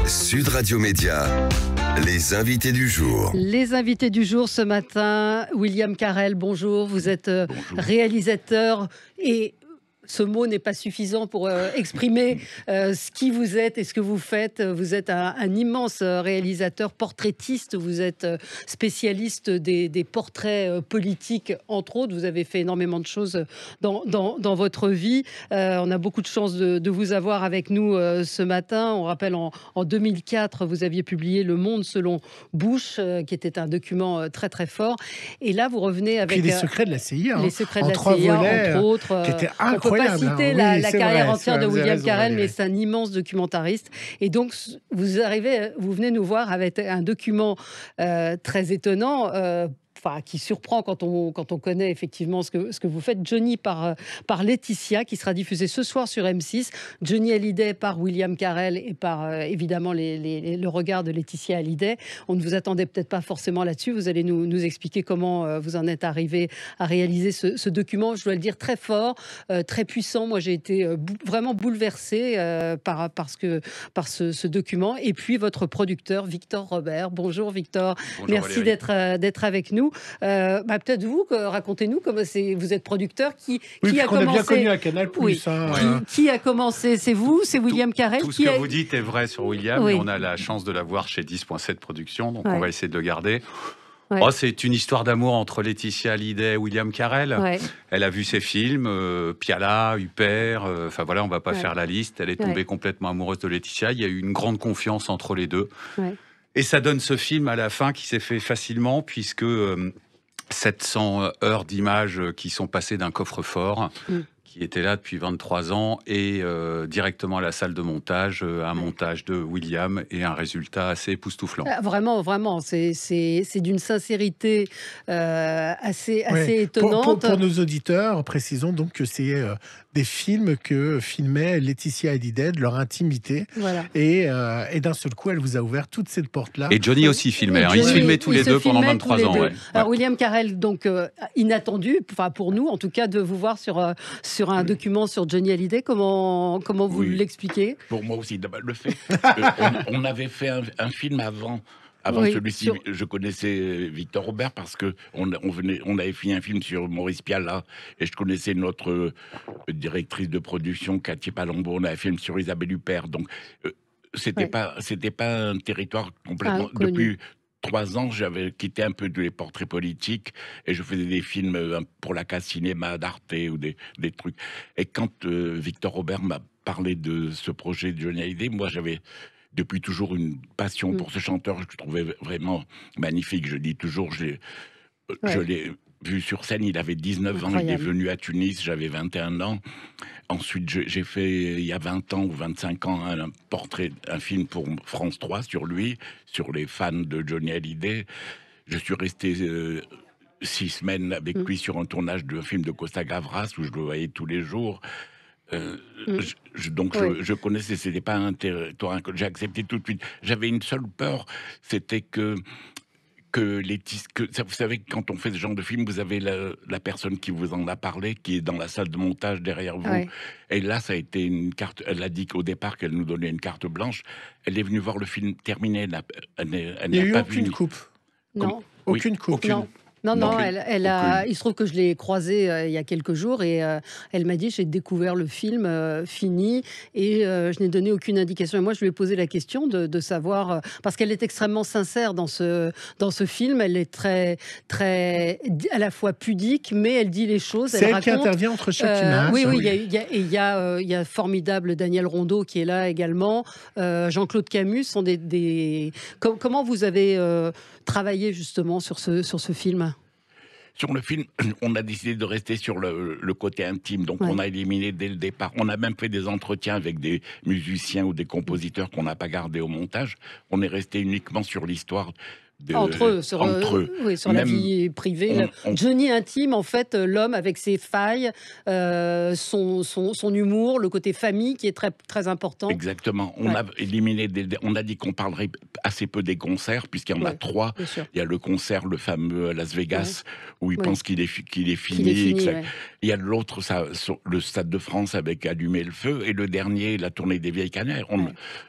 Sud Radio Média, les invités du jour. Les invités du jour ce matin, William Carrel, bonjour. Vous êtes réalisateur et ce mot n'est pas suffisant pour exprimer ce qui vous êtes et ce que vous faites. Vous êtes un immense réalisateur, portraitiste. Vous êtes spécialiste des portraits politiques, entre autres. Vous avez fait énormément de choses dans votre vie. On a beaucoup de chance de vous avoir avec nous ce matin. On rappelle, en 2004, vous aviez publié Le Monde selon Bush, qui était un document très, très fort. Et là, vous revenez avec... Puis les secrets de la CIA. Les secrets de la CIA, volets, entre autres. Qui étaient incroyables. On ne peut pas citer la carrière entière de William Carrel, mais c'est c'est un immense documentariste. Et donc, vous venez nous voir avec un document très étonnant, qui surprend quand on connaît effectivement ce que vous faites. Johnny par Laetitia, qui sera diffusé ce soir sur M6. Johnny Hallyday par William Carrel et par évidemment le regard de Laetitia Hallyday. On ne vous attendait peut-être pas forcément là-dessus. Vous allez nous expliquer comment vous en êtes arrivé à réaliser ce document. Je dois le dire, très fort, très puissant. Moi, j'ai été vraiment bouleversée par ce document. Et puis, votre producteur, Victor Robert. Bonjour, Victor. Bonjour, merci d'être avec nous. Peut-être vous, racontez-nous comment vous êtes producteur qui a commencé. On a bien connu à Canal+. Oui. Qui a commencé? C'est vous? C'est William Carrel? Tout ce que vous dites est vrai sur William. Oui. Et on a la chance de l'avoir chez 10.7 Productions, donc Ouais. on va essayer de le garder. Ouais. Oh, c'est une histoire d'amour entre Laetitia Hallyday et William Carrel. Ouais. Elle a vu ses films, Piala, Huppert, on va pas faire la liste. Elle est tombée complètement amoureuse de Laetitia. Il y a eu une grande confiance entre les deux. Ouais. Et ça donne ce film à la fin qui s'est fait facilement, puisque 700 heures d'images qui sont passées d'un coffre-fort, qui était là depuis 23 ans, et directement à la salle de montage, un montage de William et un résultat assez époustouflant. Vraiment, c'est d'une sincérité assez étonnante. Pour nos auditeurs, précisons donc que c'est des films que filmait Laetitia Hallyday, de leur intimité. Voilà. Et d'un seul coup, elle vous a ouvert toutes ces portes-là. Et Johnny aussi filmait. Ils se filmaient tous les deux pendant 23 ans. Ouais. Alors, William Carrel, donc inattendu, pour nous en tout cas, de vous voir sur un document sur Johnny Hallyday. Comment vous l'expliquez? Pour moi aussi, le fait. On avait fait un film avant celui-ci. Je connaissais Victor Robert parce que on avait fait un film sur Maurice Piala et je connaissais notre directrice de production, Cathy Palombo. On a fait un film sur Isabelle Huppert. Donc, c'était pas un territoire complètement. Depuis 3 ans, j'avais quitté un peu les portraits politiques et je faisais des films pour la case cinéma d'Arte ou des trucs. Et quand Victor Robert m'a parlé de ce projet de Johnny Hallyday, moi j'avais depuis toujours une passion pour ce chanteur. Je le trouvais vraiment magnifique. Je dis toujours, je l'ai vu sur scène, il avait 19 ans, il est venu à Tunis, j'avais 21 ans. Ensuite, j'ai fait, il y a 20 ans ou 25 ans, un film pour France 3 sur lui, sur les fans de Johnny Hallyday. Je suis resté 6 semaines avec lui sur un tournage d'un film de Costa Gavras, où je le voyais tous les jours. Je connaissais, c'était pas un territoire que j'ai accepté tout de suite. J'avais une seule peur, c'était que vous savez, quand on fait ce genre de film, vous avez la personne qui vous en a parlé, qui est dans la salle de montage derrière vous. Ouais. Et là, ça a été une carte. Elle a dit qu'au départ, qu'elle nous donnait une carte blanche. Elle est venue voir le film terminé. Elle Il n'y a eu aucune coupe. Non. Aucune coupe. Non, il se trouve que je l'ai croisée il y a quelques jours et elle m'a dit, j'ai découvert le film fini et je n'ai donné aucune indication. Et moi, je lui ai posé la question de savoir, parce qu'elle est extrêmement sincère dans ce film. Elle est très, très, à la fois pudique, mais elle dit les choses. C'est elle qui intervient entre chaque image. Oui, il y a formidable Daniel Rondeau qui est là également. Jean-Claude Camus sont Comment vous avez travaillé justement sur ce film? Sur le film, on a décidé de rester sur le côté intime, donc on a éliminé dès le départ. On a même fait des entretiens avec des musiciens ou des compositeurs qu'on n'a pas gardés au montage. On est resté uniquement sur l'histoire Entre eux, sur oui, sur la vie privée. Johnny intime, en fait, l'homme avec ses failles, son humour, le côté famille qui est très, très important. Exactement. On a éliminé, on a dit qu'on parlerait assez peu des concerts, puisqu'il y en a 3. Il y a le concert, le fameux à Las Vegas, où il pense qu'il est fini. Il y a l'autre, le Stade de France avec Allumer le feu, et le dernier, la tournée des Vieilles Canères.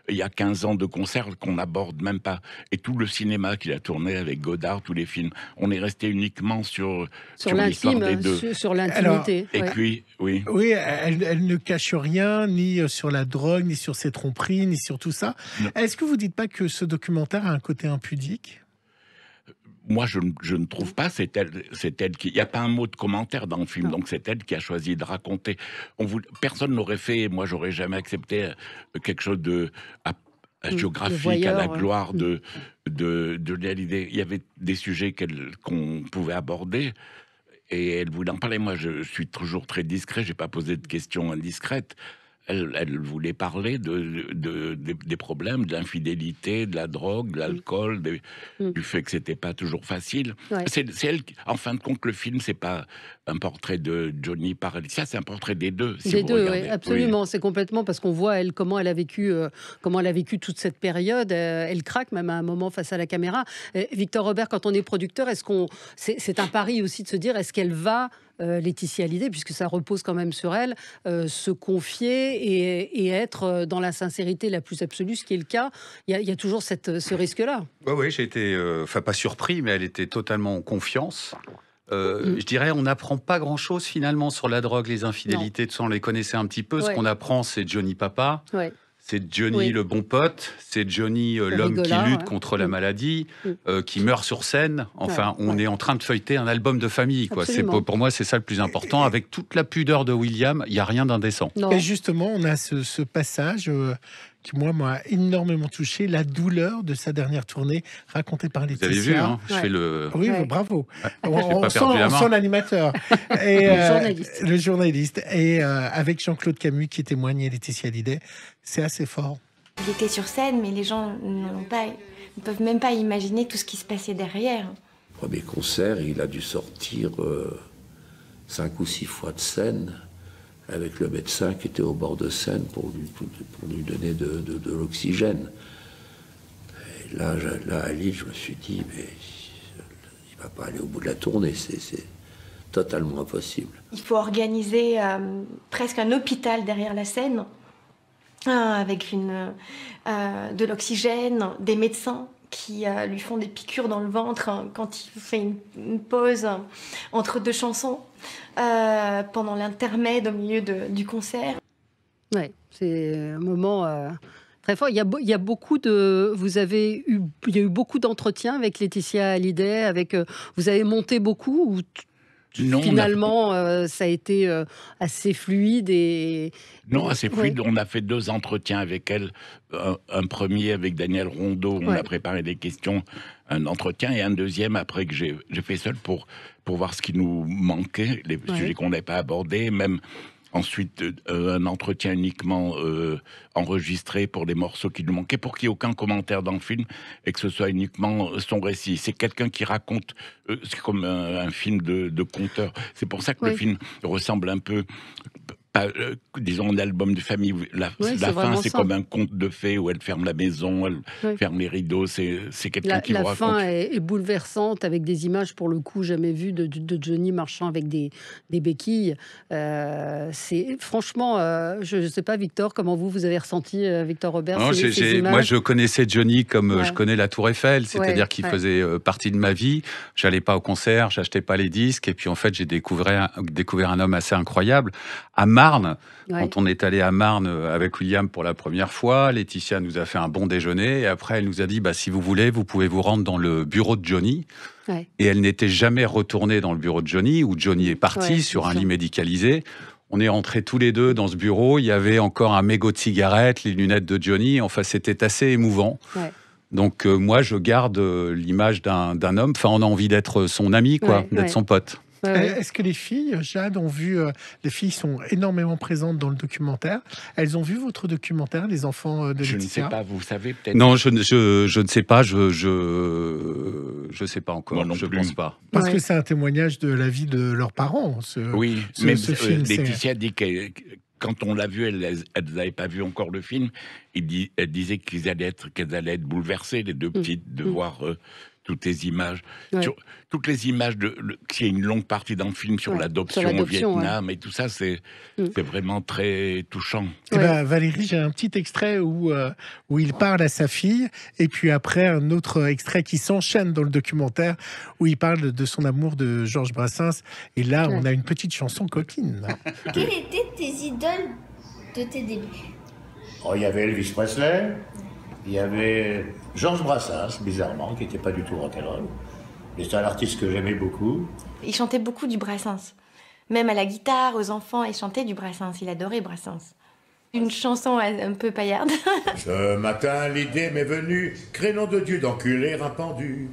Il y a 15 ans de concerts qu'on n'aborde même pas. Et tout le cinéma qu'il a tourné avec Godard, tous les films, on est resté uniquement sur l'histoire des deux. Sur l'intimité. Et puis, oui. Oui, elle ne cache rien, ni sur la drogue, ni sur ses tromperies, ni sur tout ça. Est-ce que vous ne dites pas que ce documentaire a un côté impudique ? Moi, je ne trouve pas. C'est elle qui. Il n'y a pas un mot de commentaire dans le film, donc c'est elle qui a choisi de raconter. Personne n'aurait fait. Moi, j'aurais jamais accepté quelque chose de géographique, à la gloire de l'idée. Il y avait des sujets qu'on pouvait aborder, et elle voulait en parler. Moi, je suis toujours très discret. J'ai pas posé de questions indiscrètes. Elle voulait parler des problèmes, de l'infidélité, de la drogue, de l'alcool, du fait que c'était pas toujours facile. C'est elle, en fin de compte, le film, c'est pas un portrait de Johnny par Alicia, c'est un portrait des deux. Des deux, oui, absolument. C'est complètement parce qu'on voit comment elle a vécu toute cette période. Elle craque même à un moment face à la caméra. Victor Robert, quand on est producteur, c'est un pari aussi de se dire, est-ce qu'elle va Laetitia Hallyday, puisque ça repose quand même sur elle, se confier et être dans la sincérité la plus absolue, ce qui est le cas. Il y a toujours ce risque-là. Oui, j'ai été, pas surpris, mais elle était totalement en confiance. Je dirais, on n'apprend pas grand-chose finalement sur la drogue, les infidélités, tout ça, on les connaissait un petit peu. Ce qu'on apprend, c'est Johnny Papa. C'est Johnny le bon pote, c'est Johnny l'homme qui lutte contre la maladie, qui meurt sur scène. Enfin, on est en train de feuilleter un album de famille, quoi. Pour moi, c'est ça le plus important. Avec toute la pudeur de William, il n'y a rien d'indécent. Et justement, on a ce passage qui, moi, m'a énormément touché, la douleur de sa dernière tournée racontée par Laetitia. Vous avez vu, hein, je fais le... Oui, bravo. On sent l'animateur. Et le journaliste. Et avec Jean-Claude Camus qui témoigne et Laetitia Hallyday, c'est assez fort. Il était sur scène, mais les gens ne peuvent même pas imaginer tout ce qui se passait derrière. Premier concert, il a dû sortir 5 ou 6 fois de scène, avec le médecin qui était au bord de scène pour lui donner de l'oxygène. Et là, à Lille, je me suis dit, mais il ne va pas aller au bout de la tournée, c'est totalement impossible. Il faut organiser presque un hôpital derrière la scène, avec de l'oxygène, des médecins qui lui font des piqûres dans le ventre quand il fait une pause entre 2 chansons, pendant l'intermède au milieu du concert. Ouais, c'est un moment très fort. Il y a beaucoup de... Il y a eu beaucoup d'entretiens avec Laetitia Hallyday, vous avez monté beaucoup ou non, finalement, ça a été assez fluide Non, assez fluide. On a fait 2 entretiens avec elle. Un premier avec Daniel Rondeau, on a préparé des questions, un entretien, et un deuxième après que j'ai fait seul pour voir ce qui nous manquait, les sujets qu'on n'avait pas abordés, même... Ensuite, un entretien uniquement enregistré pour les morceaux qui nous manquaient, pour qu'il n'y ait aucun commentaire dans le film et que ce soit uniquement son récit. C'est quelqu'un qui raconte, c'est comme un film de conteur. C'est pour ça que le film ressemble un peu... disons un album de famille. La fin, c'est comme un conte de fées où elle ferme la maison, elle ferme les rideaux. C'est quelqu'un qui vous raconte. La fin est bouleversante, avec des images pour le coup jamais vues de Johnny marchant avec des béquilles. C'est franchement, je ne sais pas, Victor, comment vous avez ressenti, Victor Robert, ces images. Moi, je connaissais Johnny comme je connais la Tour Eiffel, c'est-à-dire qu'il faisait partie de ma vie. J'allais pas au concert, j'achetais pas les disques, et puis en fait, j'ai découvert un homme assez incroyable. À Marne, quand on est allé à Marne avec William pour la première fois, Laetitia nous a fait un bon déjeuner, et après elle nous a dit si vous voulez, vous pouvez vous rendre dans le bureau de Johnny. Et elle n'était jamais retournée dans le bureau de Johnny, où Johnny est parti sur un lit médicalisé. On est rentrés tous les deux dans ce bureau, il y avait encore un mégot de cigarette, les lunettes de Johnny, enfin c'était assez émouvant. Donc moi je garde l'image d'un homme, on a envie d'être son ami, d'être son pote. Est-ce que les filles, Jade, ont vu... les filles sont énormément présentes dans le documentaire. Elles ont vu votre documentaire, les enfants de Laetitia? Je ne sais pas, vous savez peut-être. Non, je ne sais pas, je sais pas encore, Moi non je plus. pense pas. Parce que c'est un témoignage de la vie de leurs parents. Oui, ce mais film, c'est- Laetitia dit que quand on l'a vu, elles n'avaient pas vu encore le film. Elle disait qu'elles allaient être bouleversées, les deux petites, de voir toutes les images. Ouais. Toutes les images, qu'il y a une longue partie dans le film sur Ouais, l'adoption sur au l'adoption, Vietnam et tout ça, c'est vraiment très touchant. Eh ben, Valérie, j'ai un petit extrait où il parle à sa fille, et puis après un autre extrait qui s'enchaîne dans le documentaire où il parle de son amour de Georges Brassens. Et là, on a une petite chanson coquine. Quelles étaient tes idoles de tes débuts? Oh, il y avait Elvis Presley, il y avait Georges Brassens, bizarrement, qui n'était pas du tout rock'n'roll. Mais c'est un artiste que j'aimais beaucoup. Il chantait beaucoup du Brassens. Même à la guitare, aux enfants, il chantait du Brassens. Il adorait Brassens. Une chanson un peu paillarde. Ce matin, l'idée m'est venue, crénom de Dieu d'enculer un pendu.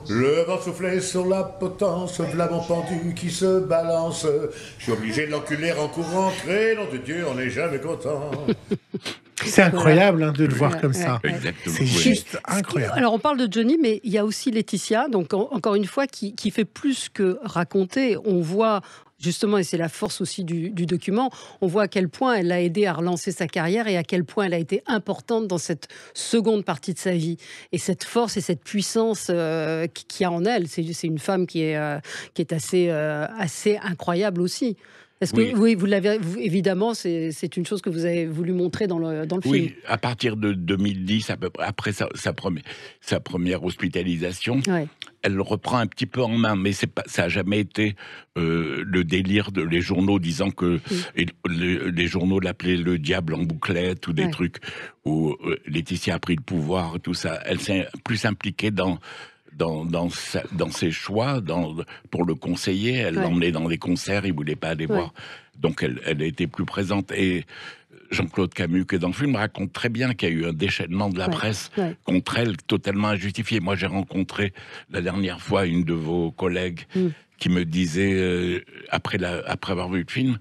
Le vent soufflait sur la potence, v'là mon pendu qui se balance. Je suis obligé de l'enculer en courant, crénom de Dieu, on n'est jamais content. C'est incroyable de le voir comme ça. Exactement. C'est juste incroyable. Alors on parle de Johnny, mais il y a aussi Laetitia, donc encore une fois, qui fait plus que raconter. On voit justement, et c'est la force aussi du document, on voit à quel point elle l'a aidé à relancer sa carrière et à quel point elle a été importante dans cette seconde partie de sa vie. Et cette force et cette puissance qu'il y a en elle, c'est une femme qui est assez incroyable aussi. Est-ce que vous l'avez évidemment, c'est une chose que vous avez voulu montrer dans le film. Oui, à partir de 2010, à peu près, après sa première hospitalisation, elle le reprend un petit peu en main, mais ça n'a jamais été le délire les journaux disant que les journaux l'appelaient le diable en bouclette ou des trucs où Laetitia a pris le pouvoir, tout ça. Elle s'est plus impliquée dans ses choix, pour le conseiller. Elle l'emmenait dans les concerts, il ne voulait pas aller voir. Donc elle a été plus présente. Et Jean-Claude Camus, qui est dans le film, raconte très bien qu'il y a eu un déchaînement de la presse contre elle, totalement injustifié. Moi, j'ai rencontré la dernière fois une de vos collègues qui me disait, après avoir vu le film,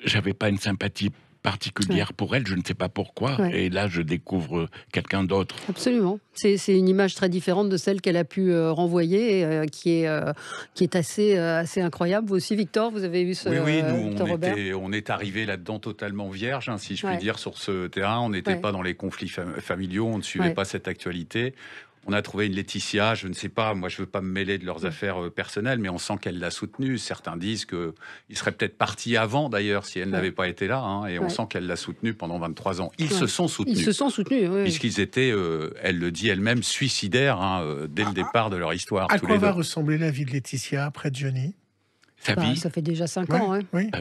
j'avais pas une sympathie particulière pour elle, je ne sais pas pourquoi, et là je découvre quelqu'un d'autre. Absolument, c'est une image très différente de celle qu'elle a pu renvoyer, qui est assez incroyable. Vous aussi, Victor, vous avez vu ce nous on est arrivé là-dedans totalement vierge, si je puis dire, sur ce terrain. On n'était pas dans les conflits familiaux, on ne suivait pas cette actualité. On a trouvé une Laetitia, je ne sais pas, moi je ne veux pas me mêler de leurs affaires personnelles, mais on sent qu'elle l'a soutenue. Certains disent qu'il serait peut-être parti avant d'ailleurs si elle n'avait pas été là, et on sent qu'elle l'a soutenue pendant 23 ans. Ils se sont soutenus. Ils se sont soutenus, puisqu'ils étaient, elle le dit elle-même, suicidaires dès le départ de leur histoire. À quoi va ressembler la vie de Laetitia après Johnny? Sa vie, ça fait déjà 5 ans. Oui.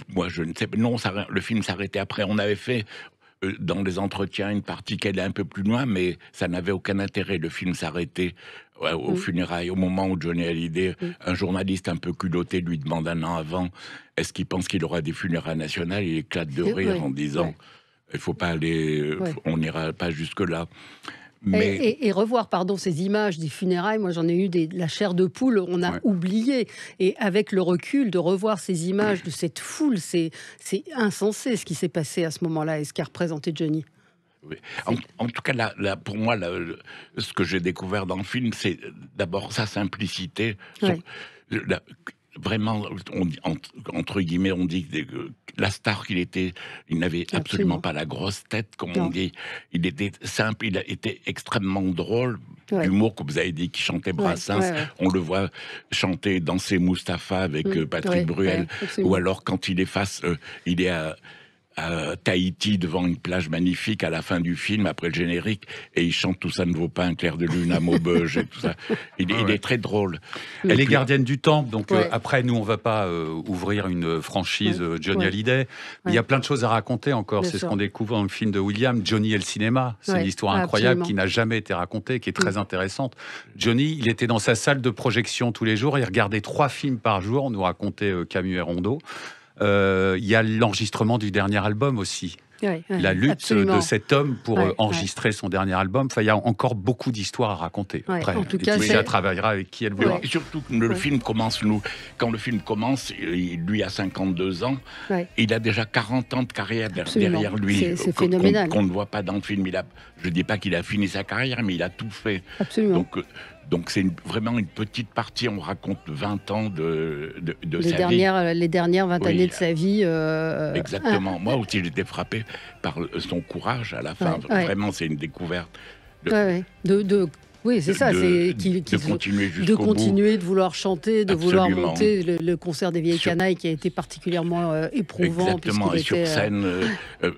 Moi je ne sais pas, non, le film s'arrêtait après. On avait fait dans les entretiens une partie qui allait un peu plus loin, mais ça n'avait aucun intérêt. Le film s'arrêtait aux funérailles. Au moment où Johnny Hallyday, un journaliste un peu culotté, lui demande un an avant est-ce qu'il pense qu'il aura des funérailles nationales. Il éclate de rire en disant il faut pas aller, on n'ira pas jusque-là. Mais... Et revoir, ces images des funérailles, moi j'en ai eu la chair de poule, on a oublié. Et avec le recul, de revoir ces images de cette foule, c'est insensé ce qui s'est passé à ce moment-là et ce qu'a représenté Johnny. Oui. En tout cas, pour moi, ce que j'ai découvert dans le film, c'est d'abord sa simplicité. Vraiment, entre guillemets, on dit que la star qu'il était, il n'avait absolument pas la grosse tête, comme on dit. Il était simple, il a été extrêmement drôle. L'humour, que vous avez dit, qui chantait Brassens, on le voit chanter, danser Mustapha avec Patrick Bruel. Ou alors, quand il est il est à Tahiti, devant une plage magnifique, à la fin du film, après le générique, et il chante « Tout ça ne vaut pas un clair de lune à Maubeuge » et tout ça. Il est très drôle. Elle est gardienne du temple, donc après, nous, on ne va pas ouvrir une franchise Johnny Hallyday. Il y a plein de choses à raconter encore. C'est ce qu'on découvre dans le film de William, Johnny et le cinéma. C'est une histoire incroyable qui n'a jamais été racontée, qui est très intéressante. Johnny, il était dans sa salle de projection tous les jours, il regardait 3 films par jour, nous racontait Camus et Rondeau. Il y a l'enregistrement du dernier album aussi. la lutte absolument. de cet homme pour enregistrer son dernier album. Enfin, il y a encore beaucoup d'histoires à raconter. Après, en tout cas, elle travaillera avec qui elle veut. Et surtout, le film commence, quand le film commence, lui a 52 ans, il a déjà 40 ans de carrière derrière lui. C'est phénoménal. Qu'on ne voit pas dans le film. Je ne dis pas qu'il a fini sa carrière, mais il a tout fait. Absolument. Donc c'est vraiment une petite partie, on raconte 20 ans de sa vie. Les dernières 20 années de sa vie. Exactement. Moi aussi, j'étais frappé par son courage à la fin. Vraiment, c'est une découverte. Oui, c'est ça. De continuer, de vouloir chanter, de vouloir monter. Le concert des Vieilles Canailles qui a été particulièrement éprouvant. Exactement. Et sur scène,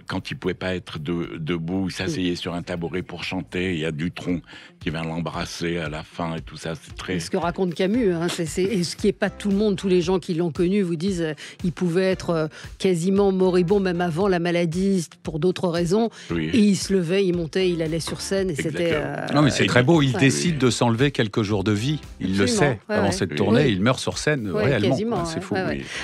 quand il ne pouvait pas être debout, il s'asseyait sur un tabouret pour chanter. Il y a Dutronc qui vient l'embrasser à la fin et tout ça. C'est très... Et ce que raconte Camus, et ce qui n'est pas tout le monde, tous les gens qui l'ont connu vous disent il pouvait être quasiment moribond même avant la maladie pour d'autres raisons. Et il se levait, il montait, il allait sur scène et c'était... Non mais c'est très beau, il décide de s'enlever quelques jours de vie. Il le sait. Avant cette tournée, il meurt sur scène réellement. Quasiment, c'est fou.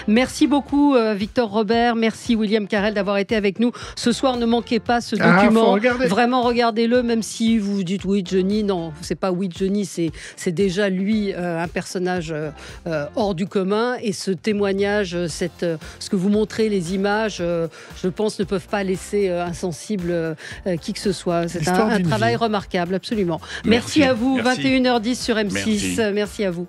Merci beaucoup Victor Robert, merci William Carrel d'avoir été avec nous. Ce soir, ne manquez pas ce document. Vraiment, regardez-le, même si vous dites oui, Johnny. Non, c'est pas oui, Johnny, c'est déjà lui un personnage hors du commun. Et ce témoignage, ce que vous montrez, les images, je pense, ne peuvent pas laisser insensible qui que ce soit. C'est un travail remarquable, absolument. Merci à vous, 21h10 sur M6. Merci à vous.